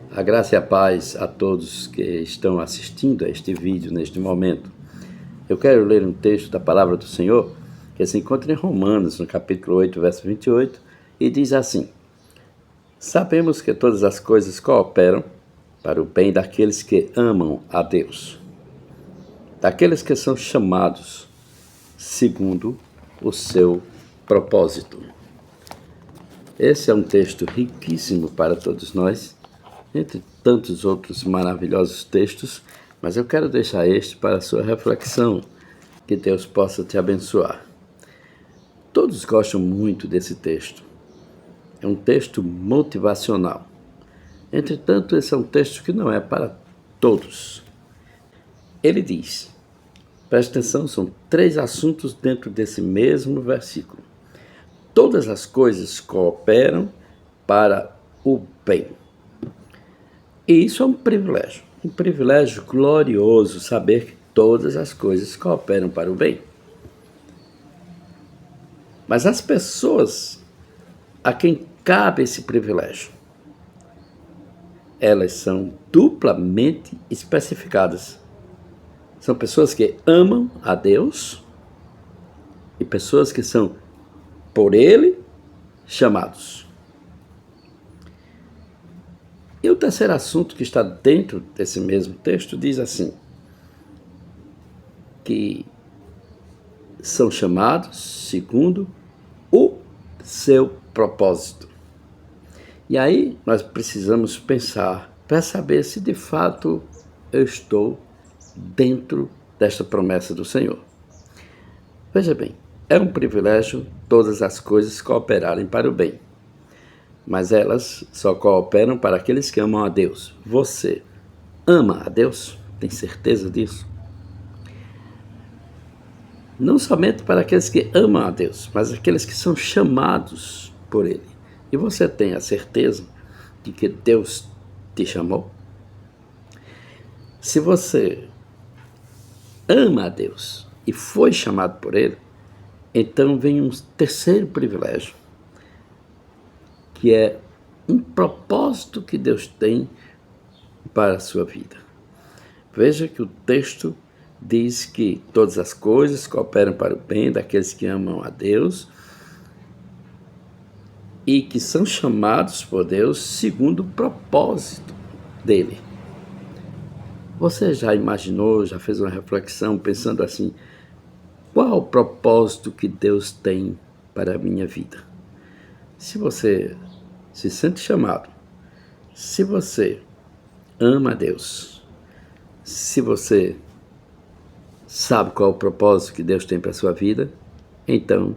A graça e a paz a todos que estão assistindo a este vídeo neste momento. Eu quero ler um texto da palavra do Senhor que se encontra em Romanos, no capítulo 8, verso 28, e diz assim: Sabemos que todas as coisas cooperam para o bem daqueles que amam a Deus, daqueles que são chamados segundo o seu propósito. Esse é um texto riquíssimo para todos nós, entre tantos outros maravilhosos textos, mas eu quero deixar este para a sua reflexão, que Deus possa te abençoar. Todos gostam muito desse texto. É um texto motivacional. Entretanto, esse é um texto que não é para todos. Ele diz, presta atenção, são 3 assuntos dentro desse mesmo versículo. Todas as coisas cooperam para o bem. E isso é um privilégio glorioso saber que todas as coisas cooperam para o bem. Mas as pessoas a quem cabe esse privilégio, elas são duplamente especificadas. São pessoas que amam a Deus e pessoas que são por Ele chamados. E o terceiro assunto que está dentro desse mesmo texto diz assim, que são chamados segundo o seu propósito. E aí nós precisamos pensar para saber se de fato eu estou dentro desta promessa do Senhor. Veja bem, é um privilégio todas as coisas cooperarem para o bem. Mas elas só cooperam para aqueles que amam a Deus. Você ama a Deus? Tem certeza disso? Não somente para aqueles que amam a Deus, mas aqueles que são chamados por Ele. E você tem a certeza de que Deus te chamou? Se você ama a Deus e foi chamado por Ele, então vem um terceiro privilégio, que é um propósito que Deus tem para a sua vida. Veja que o texto diz que todas as coisas cooperam para o bem daqueles que amam a Deus e que são chamados por Deus segundo o propósito dele. Você já imaginou, já fez uma reflexão pensando assim, qual o propósito que Deus tem para a minha vida? Se você se sente chamado, se você ama a Deus, se você sabe qual é o propósito que Deus tem para a sua vida, então,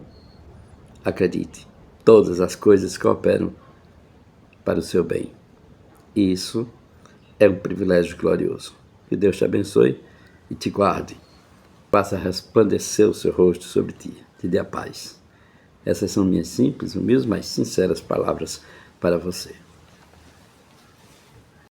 acredite, todas as coisas cooperam para o seu bem. E isso é um privilégio glorioso. Que Deus te abençoe e te guarde. Faça resplandecer o seu rosto sobre ti, te dê a paz. Essas são minhas simples, humildes, mas sinceras palavras para você.